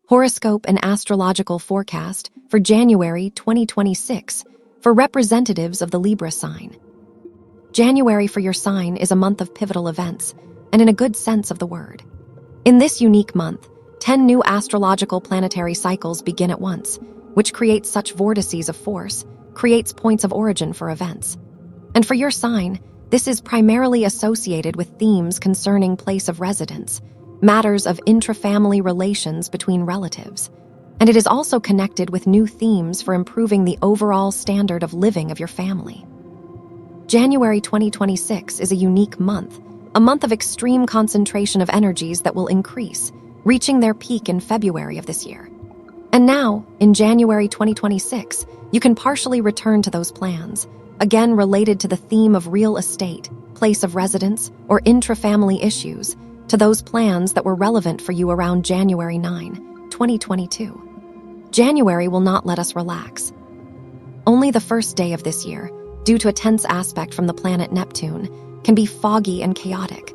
horoscope and astrological forecast for January 2026 for representatives of the Libra sign. January for your sign is a month of pivotal events, and in a good sense of the word. In this unique month, 10 new astrological planetary cycles begin at once, which creates such vortices of force, creates points of origin for events. And for your sign, this is primarily associated with themes concerning place of residence, matters of intra-family relations between relatives, and it is also connected with new themes for improving the overall standard of living of your family. January 2026 is a unique month, a month of extreme concentration of energies that will increase, reaching their peak in February of this year. And now, in January 2026, you can partially return to those plans, again related to the theme of real estate, place of residence, or intra-family issues, to those plans that were relevant for you around January 9, 2022. January will not let us relax. Only the first day of this year, due to a tense aspect from the planet Neptune, can be foggy and chaotic.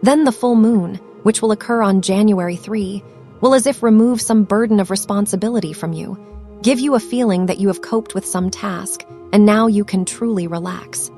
Then the full moon, which will occur on January 3, will as if remove some burden of responsibility from you, give you a feeling that you have coped with some task, and now you can truly relax.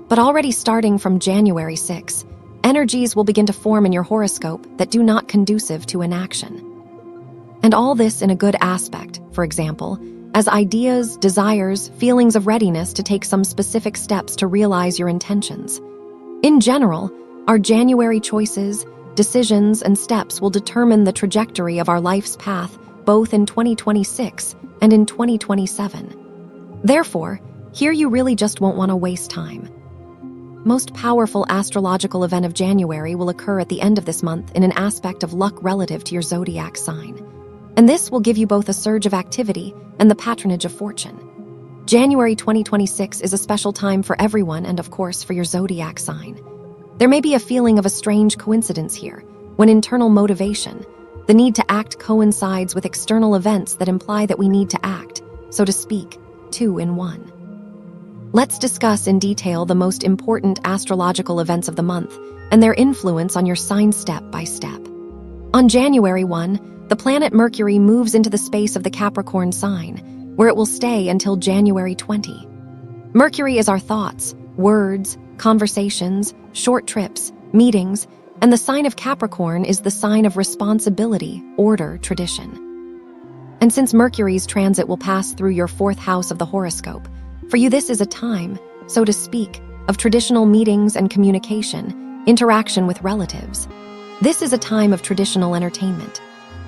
But already starting from January 6, energies will begin to form in your horoscope that do not conducive to inaction. And all this in a good aspect, for example, as ideas, desires, feelings of readiness to take some specific steps to realize your intentions. In general, our January choices, decisions, and steps will determine the trajectory of our life's path both in 2026 and in 2027. Therefore, here you really just won't want to waste time. Most powerful astrological event of January will occur at the end of this month in an aspect of luck relative to your zodiac sign. And this will give you both a surge of activity and the patronage of fortune. January 2026 is a special time for everyone and, of course, for your zodiac sign. There may be a feeling of a strange coincidence here, when internal motivation, the need to act, coincides with external events that imply that we need to act, so to speak, two in one. Let's discuss in detail the most important astrological events of the month and their influence on your sign step by step. On January 1, the planet Mercury moves into the space of the Capricorn sign, where it will stay until January 20. Mercury is our thoughts, words, conversations, short trips, meetings, and the sign of Capricorn is the sign of responsibility, order, tradition. And since Mercury's transit will pass through your fourth house of the horoscope, for you this is a time, so to speak, of traditional meetings and communication, interaction with relatives. This is a time of traditional entertainment.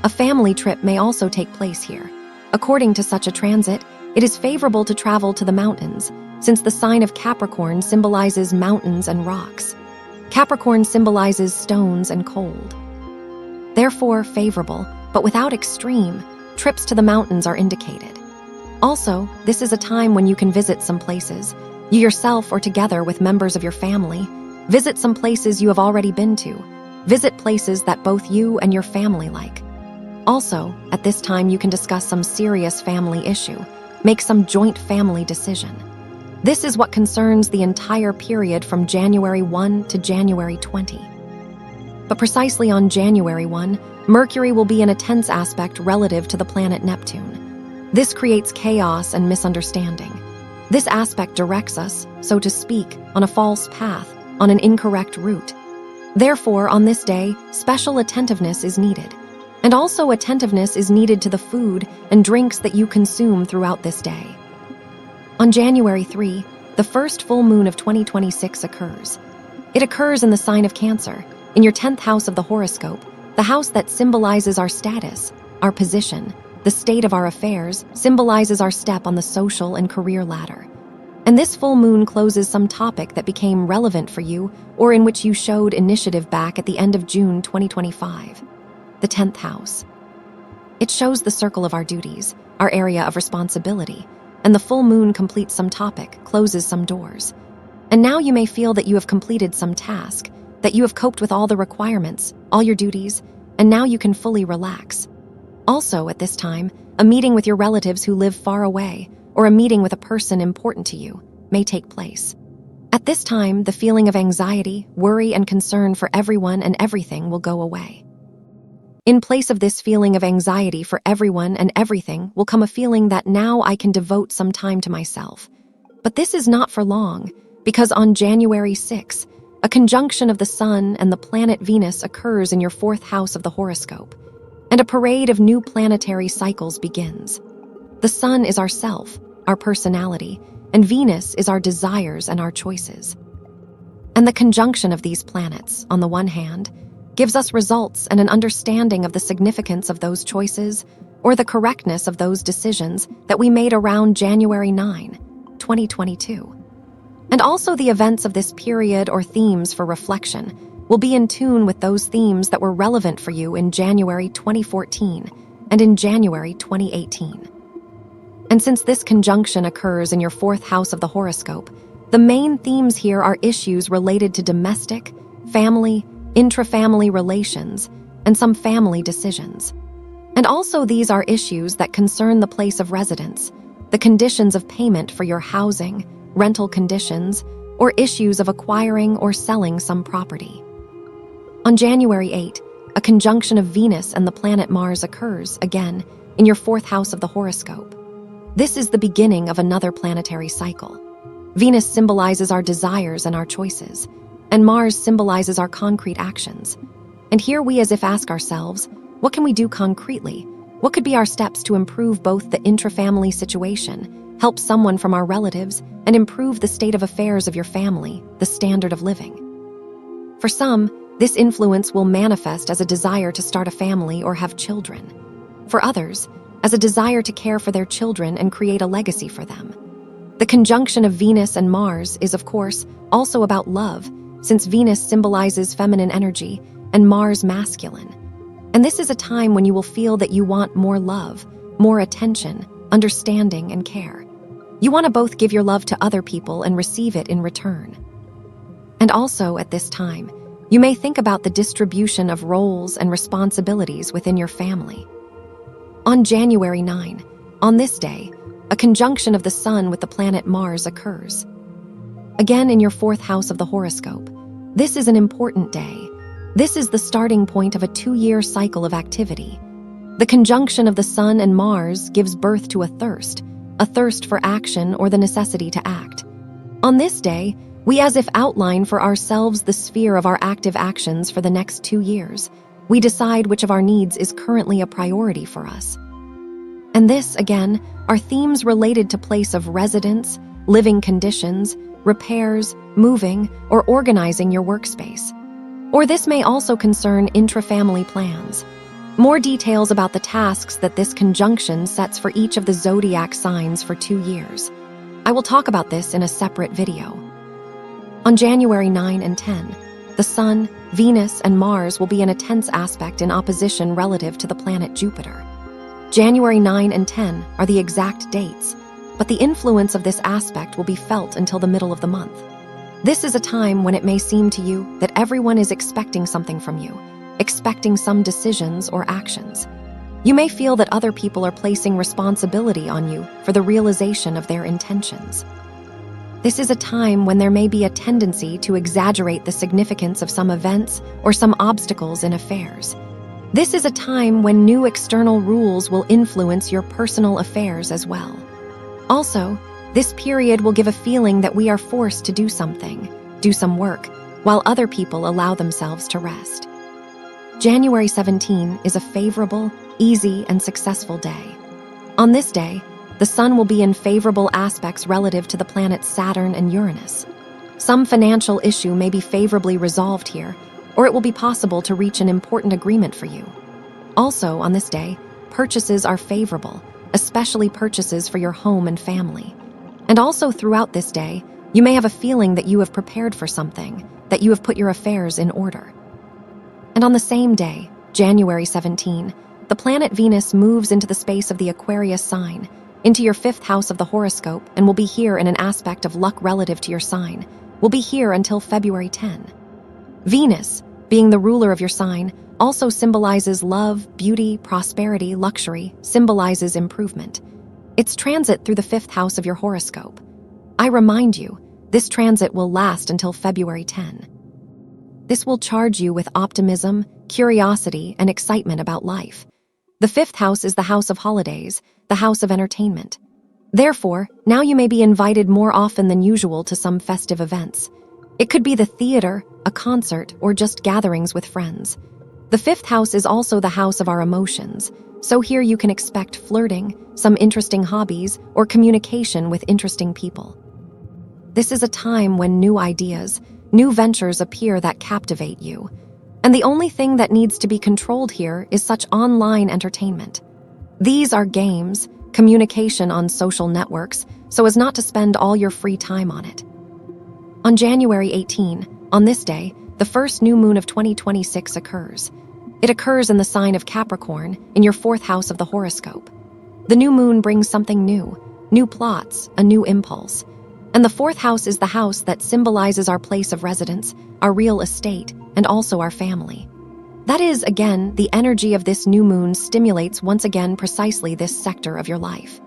A family trip may also take place here. According to such a transit, it is favorable to travel to the mountains, since the sign of Capricorn symbolizes mountains and rocks. Capricorn symbolizes stones and cold. Therefore, favorable, but without extreme, trips to the mountains are indicated. Also, this is a time when you can visit some places, you yourself or together with members of your family, visit some places you have already been to, visit places that both you and your family like. Also, at this time you can discuss some serious family issue, make some joint family decision. This is what concerns the entire period from January 1 to January 20. But precisely on January 1, Mercury will be in a tense aspect relative to the planet Neptune. This creates chaos and misunderstanding. This aspect directs us, so to speak, on a false path, on an incorrect route. Therefore, on this day, special attentiveness is needed. And also attentiveness is needed to the food and drinks that you consume throughout this day. On January 3, the first full moon of 2026 occurs. It occurs in the sign of Cancer, in your 10th house of the horoscope, the house that symbolizes our status, our position, the state of our affairs, symbolizes our step on the social and career ladder. And this full moon closes some topic that became relevant for you or in which you showed initiative back at the end of June 2025. The 10th house. It shows the circle of our duties, our area of responsibility, and the full moon completes some topic, closes some doors. And now you may feel that you have completed some task, that you have coped with all the requirements, all your duties, and now you can fully relax. Also, at this time, a meeting with your relatives who live far away, or a meeting with a person important to you, may take place. At this time, the feeling of anxiety, worry, and concern for everyone and everything will go away. In place of this feeling of anxiety for everyone and everything will come a feeling that now I can devote some time to myself. But this is not for long, because on January 6, a conjunction of the Sun and the planet Venus occurs in your 4th house of the horoscope, and a parade of new planetary cycles begins. The Sun is our self, our personality, and Venus is our desires and our choices. And the conjunction of these planets, on the one hand, gives us results and an understanding of the significance of those choices or the correctness of those decisions that we made around January 9, 2022. And also the events of this period or themes for reflection will be in tune with those themes that were relevant for you in January 2014 and in January 2018. And since this conjunction occurs in your 4th house of the horoscope, the main themes here are issues related to domestic, family, intra-family relations, and some family decisions. And also these are issues that concern the place of residence, the conditions of payment for your housing, rental conditions, or issues of acquiring or selling some property. On January 8, a conjunction of Venus and the planet Mars occurs, again, in your 4th house of the horoscope. This is the beginning of another planetary cycle. Venus symbolizes our desires and our choices, and Mars symbolizes our concrete actions. And here we as if ask ourselves, what can we do concretely? What could be our steps to improve both the intra-family situation, help someone from our relatives, and improve the state of affairs of your family, the standard of living? For some, this influence will manifest as a desire to start a family or have children. For others, as a desire to care for their children and create a legacy for them. The conjunction of Venus and Mars is, of course, also about love, since Venus symbolizes feminine energy and Mars masculine. And this is a time when you will feel that you want more love, more attention, understanding, and care. You want to both give your love to other people and receive it in return. And also, at this time, you may think about the distribution of roles and responsibilities within your family. On January 9, on this day, a conjunction of the Sun with the planet Mars occurs. Again in your 4th house of the horoscope. This is an important day. This is the starting point of a 2-year cycle of activity. The conjunction of the Sun and Mars gives birth to a thirst for action or the necessity to act. On this day, we as if outline for ourselves the sphere of our active actions for the next 2 years. We decide which of our needs is currently a priority for us. And this, again, are themes related to place of residence, living conditions, repairs, moving, or organizing your workspace. Or this may also concern intra-family plans. More details about the tasks that this conjunction sets for each of the zodiac signs for 2 years. I will talk about this in a separate video. On January 9 and 10, the Sun, Venus, and Mars will be in a tense aspect in opposition relative to the planet Jupiter. January 9 and 10 are the exact dates, but the influence of this aspect will be felt until the middle of the month. This is a time when it may seem to you that everyone is expecting something from you, expecting some decisions or actions. You may feel that other people are placing responsibility on you for the realization of their intentions. This is a time when there may be a tendency to exaggerate the significance of some events or some obstacles in affairs. This is a time when new external rules will influence your personal affairs as well. Also, this period will give a feeling that we are forced to do something, do some work, while other people allow themselves to rest. January 17 is a favorable, easy, and successful day. On this day, the Sun will be in favorable aspects relative to the planets Saturn and Uranus. Some financial issue may be favorably resolved here, or it will be possible to reach an important agreement for you. Also, on this day, purchases are favorable, especially purchases for your home and family. And also throughout this day, you may have a feeling that you have prepared for something, that you have put your affairs in order. And on the same day, January 17, the planet Venus moves into the space of the Aquarius sign, into your 5th house of the horoscope, and will be here in an aspect of luck relative to your sign, will be here until February 10. Venus, being the ruler of your sign, also symbolizes love, beauty, prosperity, luxury, symbolizes improvement. Its transit through the 5th house of your horoscope. I remind you, this transit will last until February 10. This will charge you with optimism, curiosity, and excitement about life. The fifth house is the house of holidays, the house of entertainment. Therefore, now you may be invited more often than usual to some festive events. It could be the theater, a concert, or just gatherings with friends. The fifth house is also the house of our emotions, so here you can expect flirting, some interesting hobbies, or communication with interesting people. This is a time when new ideas, new ventures appear that captivate you. And the only thing that needs to be controlled here is such online entertainment. These are games, communication on social networks, so as not to spend all your free time on it. On January 18, on this day, the first new moon of 2026 occurs. It occurs in the sign of Capricorn, in your fourth house of the horoscope. The new moon brings something new plots, a new impulse. And the fourth house is the house that symbolizes our place of residence, our real estate, and also our family. That is, again, the energy of this new moon stimulates once again precisely this sector of your life.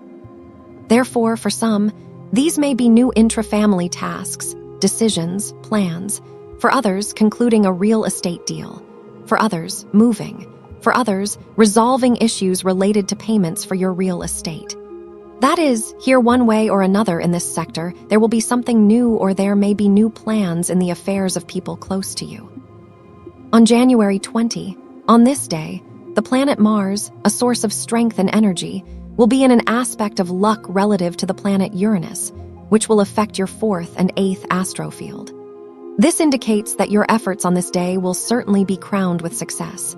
Therefore, for some, these may be new intra-family tasks, decisions, plans. For others, concluding a real estate deal. For others, moving. For others, resolving issues related to payments for your real estate. That is, here one way or another in this sector, there will be something new, or there may be new plans in the affairs of people close to you. On January 20, on this day, the planet Mars, a source of strength and energy, will be in an aspect of luck relative to the planet Uranus, which will affect your fourth and eighth astrofield. This indicates that your efforts on this day will certainly be crowned with success.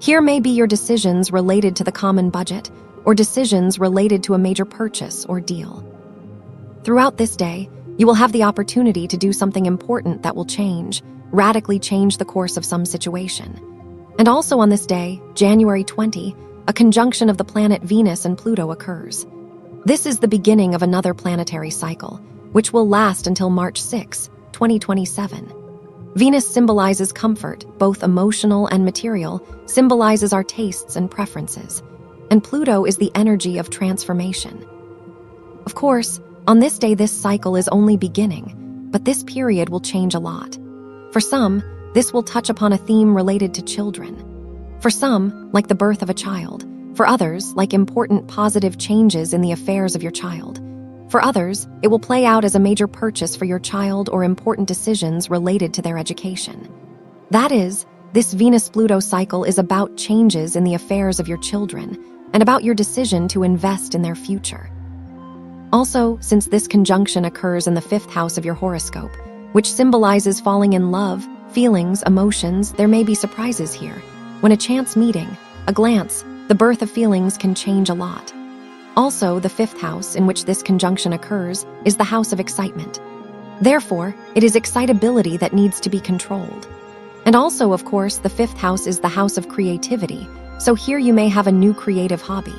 Here may be your decisions related to the common budget, or decisions related to a major purchase or deal. Throughout this day, you will have the opportunity to do something important that will radically change the course of some situation. And also on this day, January 20, a conjunction of the planet Venus and Pluto occurs. This is the beginning of another planetary cycle, which will last until March 6, 2027. Venus symbolizes comfort, both emotional and material, symbolizes our tastes and preferences. And Pluto is the energy of transformation. Of course, on this day this cycle is only beginning, but this period will change a lot. For some, this will touch upon a theme related to children. For some, like the birth of a child. For others, like important positive changes in the affairs of your child. For others, it will play out as a major purchase for your child or important decisions related to their education. That is, this Venus-Pluto cycle is about changes in the affairs of your children and about your decision to invest in their future. Also, since this conjunction occurs in the fifth house of your horoscope, which symbolizes falling in love, feelings, emotions, there may be surprises here. When a chance meeting, a glance, the birth of feelings can change a lot. Also, the fifth house in which this conjunction occurs is the house of excitement. Therefore, it is excitability that needs to be controlled. And also, of course, the fifth house is the house of creativity, so here you may have a new creative hobby.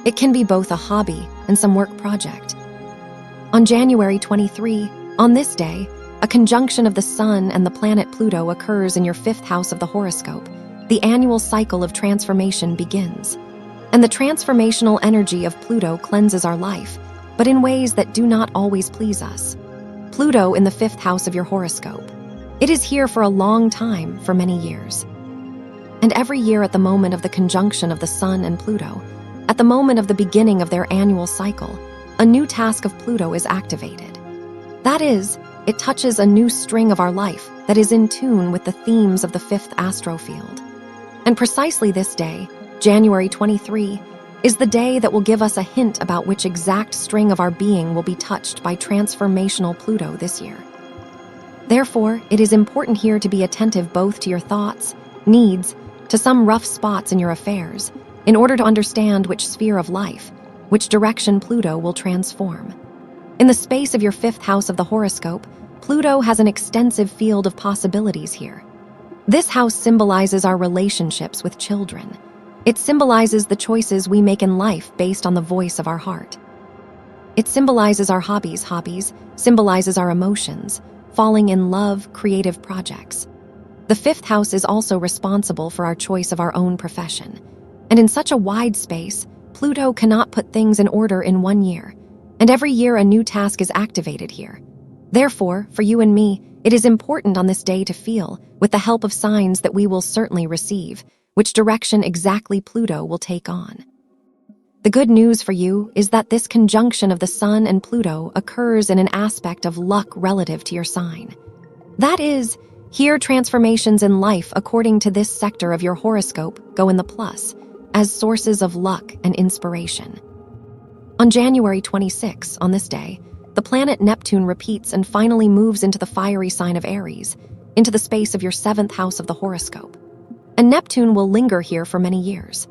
It can be both a hobby and some work project. On January 23, on this day, a conjunction of the Sun and the planet Pluto occurs in your fifth house of the horoscope. The annual cycle of transformation begins. And the transformational energy of Pluto cleanses our life, but in ways that do not always please us. Pluto in the fifth house of your horoscope. It is here for a long time, for many years. And every year at the moment of the conjunction of the Sun and Pluto, at the moment of the beginning of their annual cycle, a new task of Pluto is activated. That is, it touches a new string of our life that is in tune with the themes of the fifth astrofield. And precisely this day, January 23, is the day that will give us a hint about which exact string of our being will be touched by transformational Pluto this year. Therefore, it is important here to be attentive both to your thoughts, needs, to some rough spots in your affairs, in order to understand which sphere of life, which direction Pluto will transform. In the space of your fifth house of the horoscope, Pluto has an extensive field of possibilities here. This house symbolizes our relationships with children. It symbolizes the choices we make in life based on the voice of our heart. It symbolizes our hobbies symbolizes our emotions, falling in love, creative projects. The fifth house is also responsible for our choice of our own profession. And in such a wide space, Pluto cannot put things in order in 1 year. And every year a new task is activated here. Therefore, for you and me, it is important on this day to feel, with the help of signs that we will certainly receive, which direction exactly Pluto will take on. The good news for you is that this conjunction of the Sun and Pluto occurs in an aspect of luck relative to your sign. That is, here transformations in life according to this sector of your horoscope go in the plus, as sources of luck and inspiration. On January 26, on this day, the planet Neptune repeats and finally moves into the fiery sign of Aries, into the space of your 7th house of the horoscope. And Neptune will linger here for many years.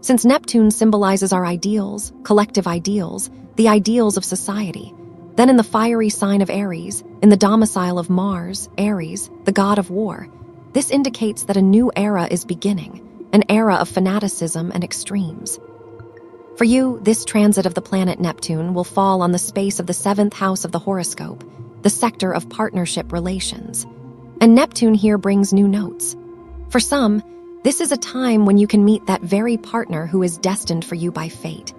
Since Neptune symbolizes our ideals, collective ideals, the ideals of society, then in the fiery sign of Aries, in the domicile of Mars, Aries, the god of war, this indicates that a new era is beginning, an era of fanaticism and extremes. For you, this transit of the planet Neptune will fall on the space of the 7th house of the horoscope, the sector of partnership relations. And Neptune here brings new notes. For some, this is a time when you can meet that very partner who is destined for you by fate.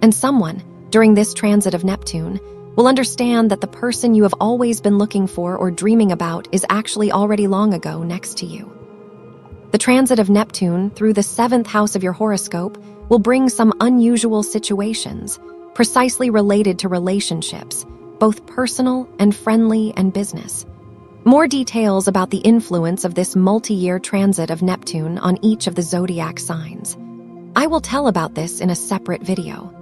And someone, during this transit of Neptune, will understand that the person you have always been looking for or dreaming about is actually already long ago next to you. The transit of Neptune through the 7th house of your horoscope will bring some unusual situations, precisely related to relationships, both personal and friendly and business. More details about the influence of this multi-year transit of Neptune on each of the zodiac signs. I will tell about this in a separate video.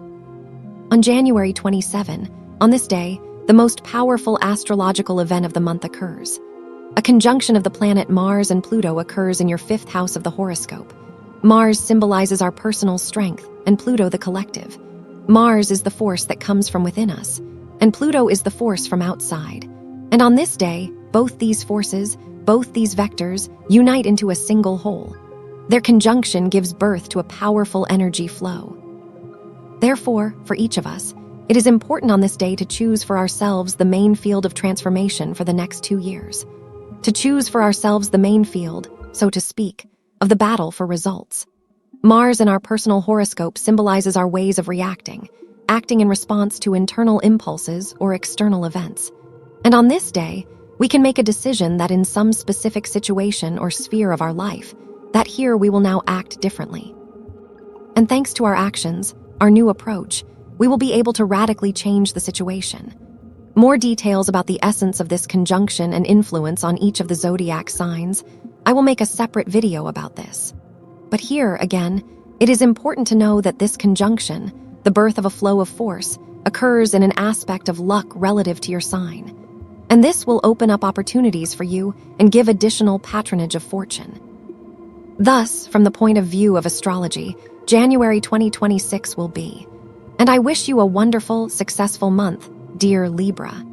On January 27, on this day, the most powerful astrological event of the month occurs. A conjunction of the planet Mars and Pluto occurs in your 5th house of the horoscope. Mars symbolizes our personal strength, and Pluto the collective. Mars is the force that comes from within us, and Pluto is the force from outside. And on this day, both these forces, both these vectors, unite into a single whole. Their conjunction gives birth to a powerful energy flow. Therefore, for each of us, it is important on this day to choose for ourselves the main field of transformation for the next 2 years. To choose for ourselves the main field, so to speak, of the battle for results. Mars in our personal horoscope symbolizes our ways of reacting, acting in response to internal impulses or external events. And on this day, we can make a decision that in some specific situation or sphere of our life, that here we will now act differently. And thanks to our actions, our new approach, we will be able to radically change the situation. More details about the essence of this conjunction and influence on each of the zodiac signs, I will make a separate video about this. But here, again, it is important to know that this conjunction, the birth of a flow of force, occurs in an aspect of luck relative to your sign. And this will open up opportunities for you and give additional patronage of fortune. Thus, from the point of view of astrology, January 2026 will be. And I wish you a wonderful, successful month, dear Libra.